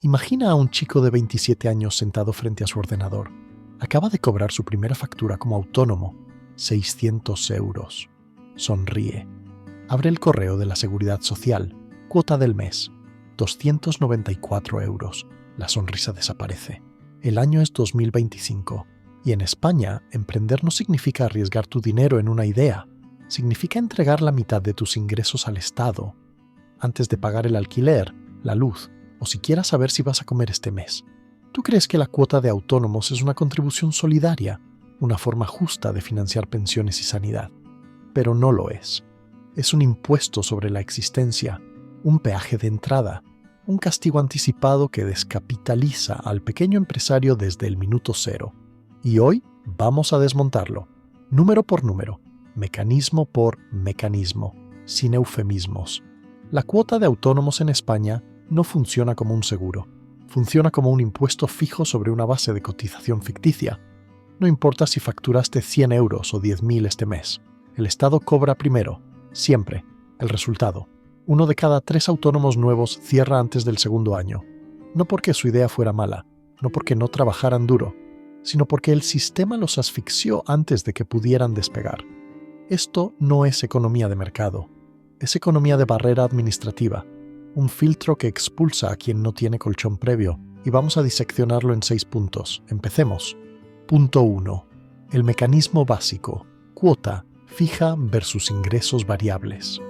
Imagina a un chico de 27 años sentado frente a su ordenador. Acaba de cobrar su primera factura como autónomo, 600 euros. Sonríe. Abre el correo de la Seguridad Social. Cuota del mes, 294 euros. La sonrisa desaparece. El año es 2025. Y en España, emprender no significa arriesgar tu dinero en una idea. Significa entregar la mitad de tus ingresos al Estado, antes de pagar el alquiler, la luz, o siquiera saber si vas a comer este mes. ¿Tú crees que la cuota de autónomos es una contribución solidaria, una forma justa de financiar pensiones y sanidad? Pero no lo es. Es un impuesto sobre la existencia, un peaje de entrada, un castigo anticipado que descapitaliza al pequeño empresario desde el minuto cero. Y hoy vamos a desmontarlo, número por número, mecanismo por mecanismo, sin eufemismos. La cuota de autónomos en España no funciona como un seguro. Funciona como un impuesto fijo sobre una base de cotización ficticia. No importa si facturaste 100 euros o 10.000 este mes. El Estado cobra primero, siempre, el resultado. 1 de cada 3 autónomos nuevos cierra antes del segundo año. No porque su idea fuera mala, no porque no trabajaran duro, sino porque el sistema los asfixió antes de que pudieran despegar. Esto no es economía de mercado. Es economía de barrera administrativa, un filtro que expulsa a quien no tiene colchón previo, y vamos a diseccionarlo en 6 puntos. Empecemos. Punto 1. El mecanismo básico, cuota fija versus ingresos variables.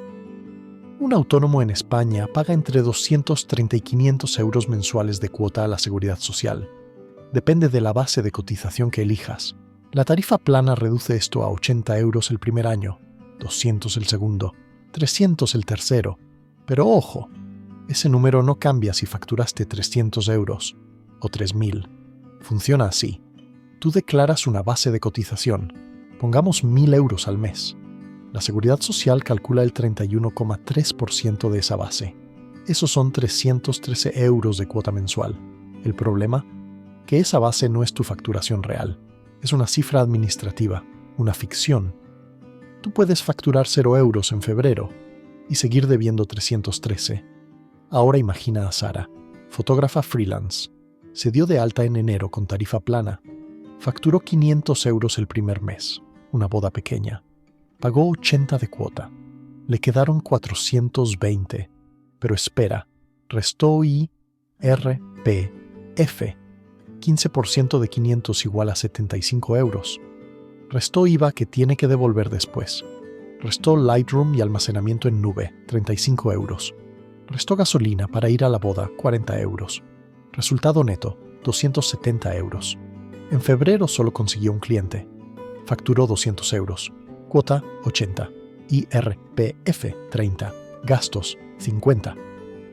Un autónomo en España paga entre 230 y 500 euros mensuales de cuota a la Seguridad Social. Depende de la base de cotización que elijas. La tarifa plana reduce esto a 80 euros el primer año, 200 el segundo, 300 el tercero. Pero ojo, ese número no cambia si facturaste 300 euros o 3.000. Funciona así. Tú declaras una base de cotización. Pongamos 1.000 euros al mes. La Seguridad Social calcula el 31,3% de esa base. Esos son 313 euros de cuota mensual. El problema, que esa base no es tu facturación real. Es una cifra administrativa, una ficción. Tú puedes facturar 0 euros en febrero y seguir debiendo 313. Ahora imagina a Sara, fotógrafa freelance. Se dio de alta en enero con tarifa plana. Facturó 500 euros el primer mes, una boda pequeña. Pagó 80 de cuota. Le quedaron 420. Pero espera, restó IRPF. 15% de 500 igual a 75 euros. Restó IVA que tiene que devolver después. Restó Lightroom y almacenamiento en nube, 35 euros. Restó gasolina para ir a la boda, 40 euros. Resultado neto, 270 euros. En febrero solo consiguió un cliente. Facturó 200 euros. Cuota, 80. IRPF, 30. Gastos, 50.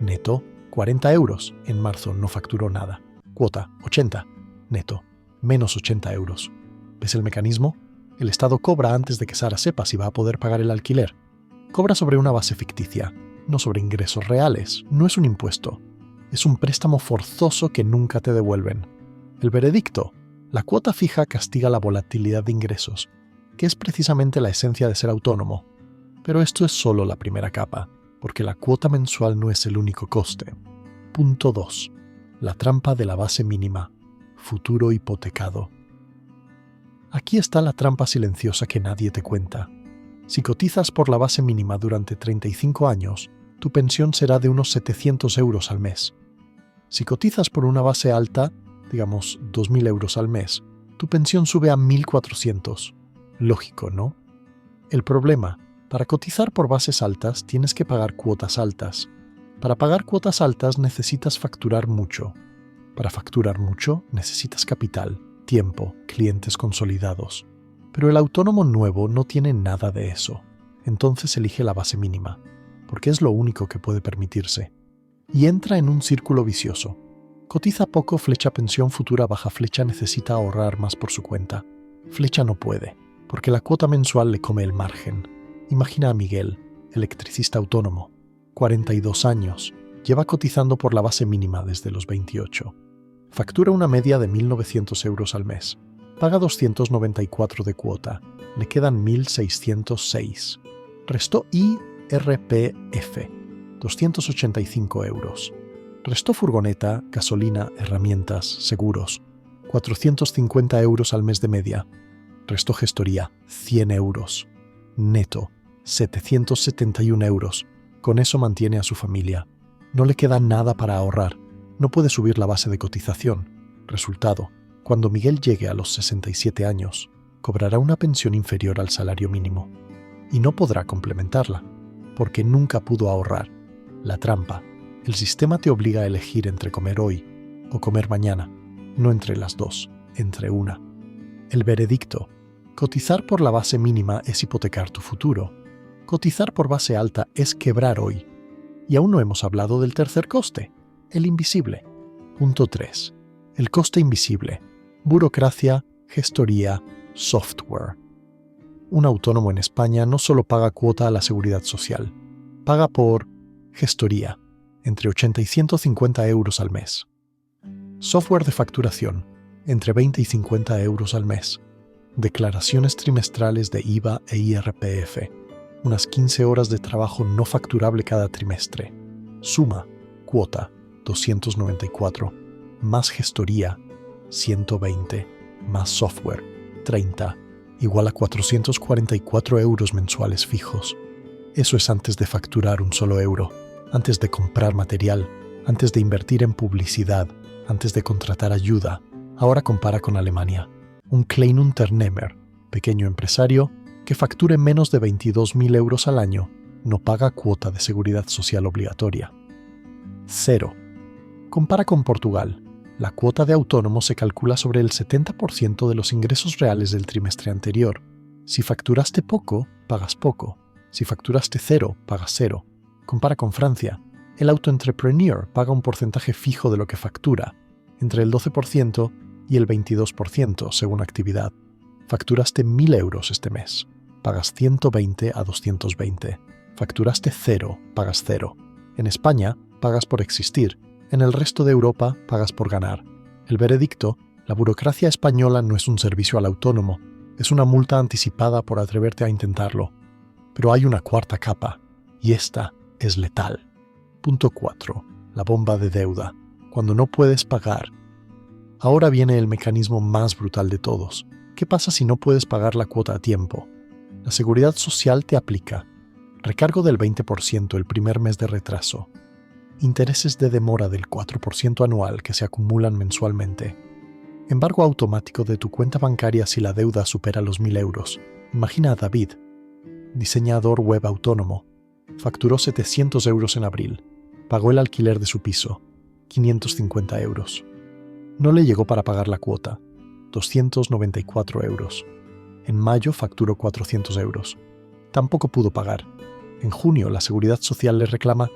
Neto, 40 euros. En marzo no facturó nada. Cuota, 80. Neto, menos 80 euros. ¿Ves el mecanismo? El Estado cobra antes de que Sara sepa si va a poder pagar el alquiler. Cobra sobre una base ficticia, no sobre ingresos reales. No es un impuesto. Es un préstamo forzoso que nunca te devuelven. El veredicto: la cuota fija castiga la volatilidad de ingresos, que es precisamente la esencia de ser autónomo. Pero esto es solo la primera capa, porque la cuota mensual no es el único coste. Punto 2. La trampa de la base mínima. Futuro hipotecado. Aquí está la trampa silenciosa que nadie te cuenta. Si cotizas por la base mínima durante 35 años, tu pensión será de unos 700 euros al mes. Si cotizas por una base alta, digamos 2.000 euros al mes, tu pensión sube a 1.400. Lógico, ¿no? El problema: para cotizar por bases altas tienes que pagar cuotas altas. Para pagar cuotas altas necesitas facturar mucho. Para facturar mucho necesitas capital, tiempo, clientes consolidados. Pero el autónomo nuevo no tiene nada de eso. Entonces elige la base mínima, porque es lo único que puede permitirse. Y entra en un círculo vicioso. Cotiza poco, flecha pensión futura baja, flecha necesita ahorrar más por su cuenta. Flecha no puede, porque la cuota mensual le come el margen. Imagina a Miguel, electricista autónomo. 42 años, lleva cotizando por la base mínima desde los 28. Factura una media de 1.900 euros al mes. Paga 294 de cuota. Le quedan 1.606. Restó IRPF, 285 euros. Restó furgoneta, gasolina, herramientas, seguros. 450 euros al mes de media. Restó gestoría, 100 euros. Neto, 771 euros. Con eso mantiene a su familia. No le queda nada para ahorrar. No puede subir la base de cotización. Resultado, cuando Miguel llegue a los 67 años, cobrará una pensión inferior al salario mínimo. Y no podrá complementarla, porque nunca pudo ahorrar. La trampa. El sistema te obliga a elegir entre comer hoy o comer mañana, no entre las dos, entre una. El veredicto. Cotizar por la base mínima es hipotecar tu futuro. Cotizar por base alta es quebrar hoy. Y aún no hemos hablado del tercer coste, el invisible. Punto 3. El coste invisible. Burocracia, gestoría, software. Un autónomo en España no solo paga cuota a la seguridad social, paga por gestoría, entre 80 y 150 euros al mes. Software de facturación, entre 20 y 50 euros al mes. Declaraciones trimestrales de IVA e IRPF, unas 15 horas de trabajo no facturable cada trimestre. Suma, cuota, 294, más gestoría, 120, más software, 30, igual a 444 euros mensuales fijos. Eso es antes de facturar un solo euro, antes de comprar material, antes de invertir en publicidad, antes de contratar ayuda. Ahora compara con Alemania. Un kleiner Unternehmer, pequeño empresario, que facture menos de 22.000 euros al año, no paga cuota de seguridad social obligatoria. 0. Compara con Portugal. La cuota de autónomo se calcula sobre el 70% de los ingresos reales del trimestre anterior. Si facturaste poco, pagas poco. Si facturaste 0, pagas 0. Compara con Francia. El autoentrepreneur paga un porcentaje fijo de lo que factura, entre el 12% y el 22% según actividad. Facturaste 1.000 euros este mes. Pagas 120 a 220. Facturaste 0, pagas 0. En España, pagas por existir. En el resto de Europa, pagas por ganar. El veredicto, la burocracia española no es un servicio al autónomo, es una multa anticipada por atreverte a intentarlo. Pero hay una cuarta capa, y esta es letal. Punto 4. La bomba de deuda. Cuando no puedes pagar. Ahora viene el mecanismo más brutal de todos. ¿Qué pasa si no puedes pagar la cuota a tiempo? La seguridad social te aplica. Recargo del 20% el primer mes de retraso. Intereses de demora del 4% anual que se acumulan mensualmente. Embargo automático de tu cuenta bancaria si la deuda supera los 1.000 euros. Imagina a David, diseñador web autónomo. Facturó 700 euros en abril. Pagó el alquiler de su piso, 550 euros. No le llegó para pagar la cuota, 294 euros. En mayo facturó 400 euros. Tampoco pudo pagar. En junio la Seguridad Social le reclama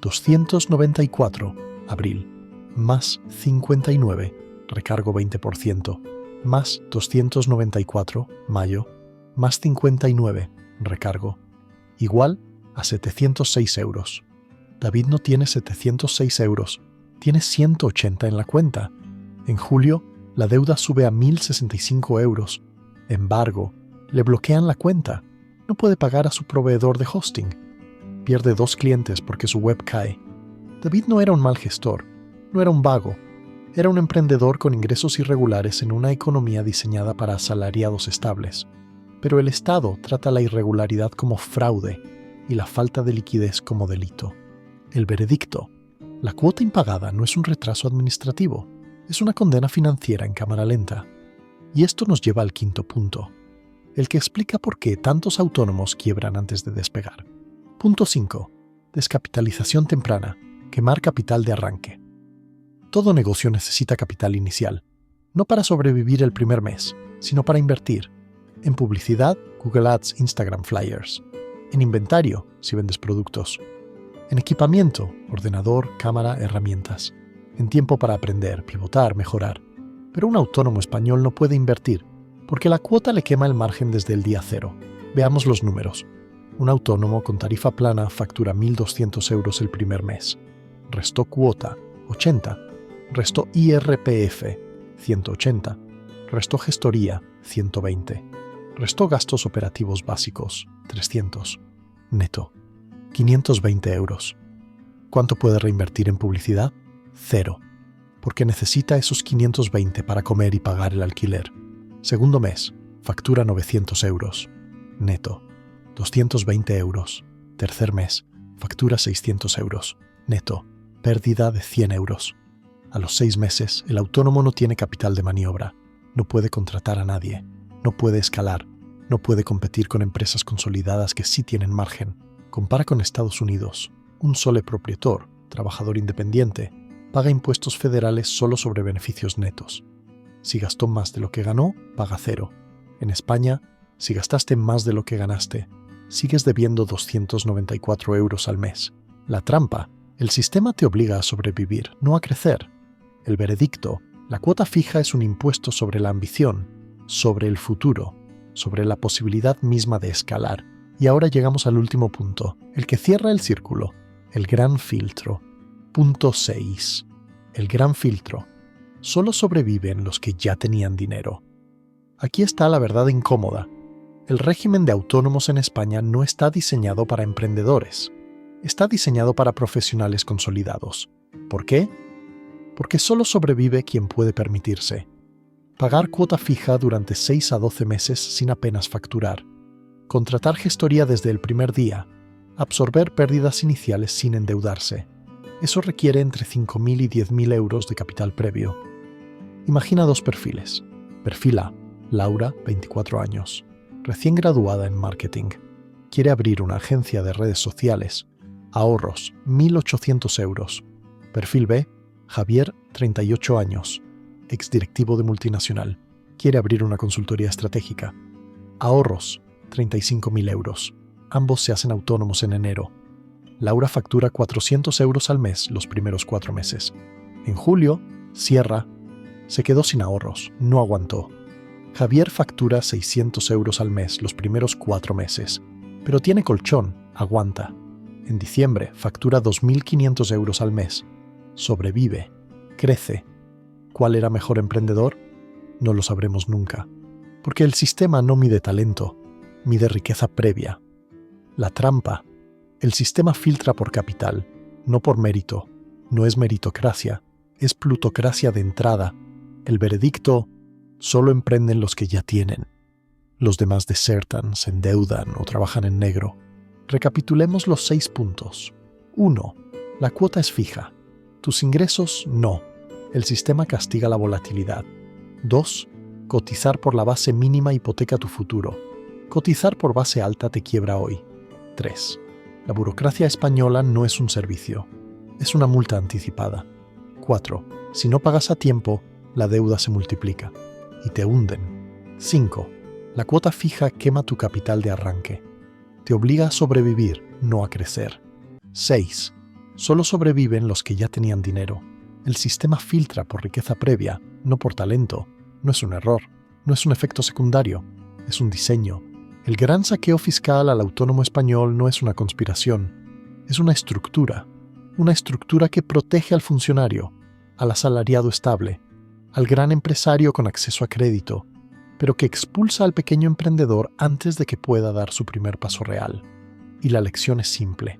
294, abril, más 59, recargo 20%, más 294, mayo, más 59, recargo, igual a 706 euros. David no tiene 706 euros, tiene 180 en la cuenta. En julio, la deuda sube a 1.065 euros. Embargo, le bloquean la cuenta. No puede pagar a su proveedor de hosting. Pierde 2 clientes porque su web cae. David no era un mal gestor, no era un vago. Era un emprendedor con ingresos irregulares en una economía diseñada para asalariados estables. Pero el Estado trata la irregularidad como fraude y la falta de liquidez como delito. El veredicto. La cuota impagada no es un retraso administrativo, es una condena financiera en cámara lenta. Y esto nos lleva al quinto punto, el que explica por qué tantos autónomos quiebran antes de despegar. Punto 5. Descapitalización temprana. Quemar capital de arranque. Todo negocio necesita capital inicial, no para sobrevivir el primer mes, sino para invertir. En publicidad, Google Ads, Instagram Flyers. En inventario, si vendes productos. En equipamiento, ordenador, cámara, herramientas. En tiempo para aprender, pivotar, mejorar. Pero un autónomo español no puede invertir, porque la cuota le quema el margen desde el día 0. Veamos los números. Un autónomo con tarifa plana factura 1.200 euros el primer mes. Restó cuota, 80. Restó IRPF, 180. Restó gestoría, 120. Restó gastos operativos básicos, 300. Neto, 520 euros. ¿Cuánto puede reinvertir en publicidad? 0, porque necesita esos 520 para comer y pagar el alquiler. Segundo mes, factura 900 euros. Neto, 220 euros. Tercer mes, factura 600 euros. Neto, pérdida de 100 euros. A los 6 meses, el autónomo no tiene capital de maniobra, no puede contratar a nadie, no puede escalar, no puede competir con empresas consolidadas que sí tienen margen. Compara con Estados Unidos. Un sole proprietor, trabajador independiente, paga impuestos federales solo sobre beneficios netos. Si gastó más de lo que ganó, paga 0. En España, si gastaste más de lo que ganaste, sigues debiendo 294 euros al mes. La trampa: el sistema te obliga a sobrevivir, no a crecer. El veredicto: la cuota fija es un impuesto sobre la ambición, sobre el futuro, sobre la posibilidad misma de escalar. Y ahora llegamos al último punto, el que cierra el círculo, el gran filtro. Punto 6. El gran filtro. Solo sobreviven los que ya tenían dinero. Aquí está la verdad incómoda. El régimen de autónomos en España no está diseñado para emprendedores. Está diseñado para profesionales consolidados. ¿Por qué? Porque solo sobrevive quien puede permitirse. Pagar cuota fija durante 6 a 12 meses sin apenas facturar. Contratar gestoría desde el primer día. Absorber pérdidas iniciales sin endeudarse. Eso requiere entre 5.000 y 10.000 euros de capital previo. Imagina 2 perfiles. Perfil A: Laura, 24 años. Recién graduada en marketing. Quiere abrir una agencia de redes sociales. Ahorros: 1.800 euros. Perfil B: Javier, 38 años. Exdirectivo de multinacional. Quiere abrir una consultoría estratégica. Ahorros: 35.000 euros. Ambos se hacen autónomos en enero. Laura factura 400 euros al mes los primeros 4 meses. En julio, cierra. Se quedó sin ahorros, no aguantó. Javier factura 600 euros al mes los primeros 4 meses, pero tiene colchón, aguanta. En diciembre factura 2.500 euros al mes. Sobrevive, crece. ¿Cuál era mejor emprendedor? No lo sabremos nunca, porque el sistema no mide talento, mide riqueza previa. La trampa: el sistema filtra por capital, no por mérito. No es meritocracia, es plutocracia de entrada. El veredicto: solo emprenden los que ya tienen. Los demás desertan, se endeudan o trabajan en negro. Recapitulemos los 6 puntos. 1. La cuota es fija. Tus ingresos no. El sistema castiga la volatilidad. 2. Cotizar por la base mínima hipoteca tu futuro. Cotizar por base alta te quiebra hoy. 3. La burocracia española no es un servicio. Es una multa anticipada. 4. Si no pagas a tiempo, la deuda se multiplica y te hunden. 5. La cuota fija quema tu capital de arranque. Te obliga a sobrevivir, no a crecer. 6. Solo sobreviven los que ya tenían dinero. El sistema filtra por riqueza previa, no por talento. No es un error, no es un efecto secundario, es un diseño. El gran saqueo fiscal al autónomo español no es una conspiración, es una estructura que protege al funcionario, al asalariado estable, al gran empresario con acceso a crédito, pero que expulsa al pequeño emprendedor antes de que pueda dar su primer paso real. Y la lección es simple.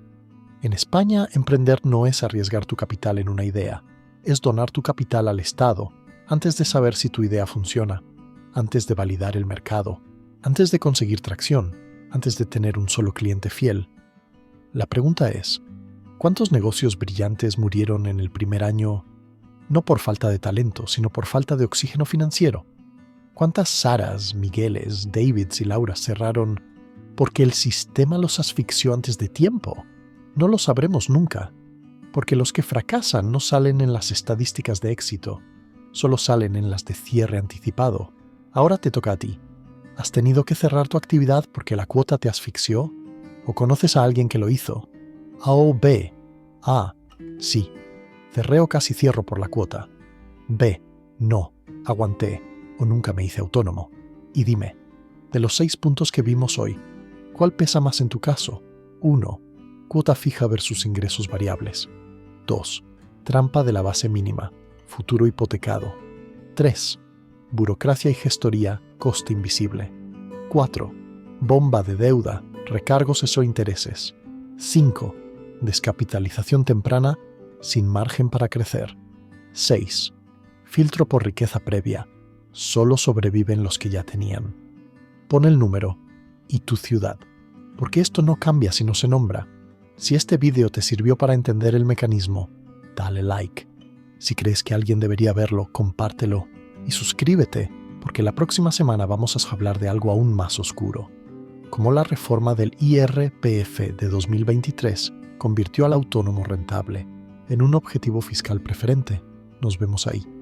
En España, emprender no es arriesgar tu capital en una idea, es donar tu capital al Estado antes de saber si tu idea funciona, antes de validar el mercado, antes de conseguir tracción, antes de tener un solo cliente fiel. La pregunta es, ¿cuántos negocios brillantes murieron en el primer año no por falta de talento, sino por falta de oxígeno financiero? ¿Cuántas Saras, Migueles, Davids y Lauras cerraron porque el sistema los asfixió antes de tiempo? No lo sabremos nunca, porque los que fracasan no salen en las estadísticas de éxito, solo salen en las de cierre anticipado. Ahora te toca a ti. ¿Has tenido que cerrar tu actividad porque la cuota te asfixió? ¿O conoces a alguien que lo hizo? A o B. A. Sí. Cerré o casi cierro por la cuota. B. No. Aguanté o nunca me hice autónomo. Y dime, de los 6 puntos que vimos hoy, ¿cuál pesa más en tu caso? 1. Cuota fija versus ingresos variables. 2. Trampa de la base mínima. Futuro hipotecado. 3. Burocracia y gestoría, coste invisible. 4. Bomba de deuda, recargos o intereses. 5. Descapitalización temprana, sin margen para crecer. 6. Filtro por riqueza previa. Solo sobreviven los que ya tenían. Pon el número y tu ciudad, porque esto no cambia si no se nombra. Si este vídeo te sirvió para entender el mecanismo, dale like. Si crees que alguien debería verlo, compártelo y suscríbete, porque la próxima semana vamos a hablar de algo aún más oscuro, como la reforma del IRPF de 2023 convirtió al autónomo rentable en un objetivo fiscal preferente. Nos vemos ahí.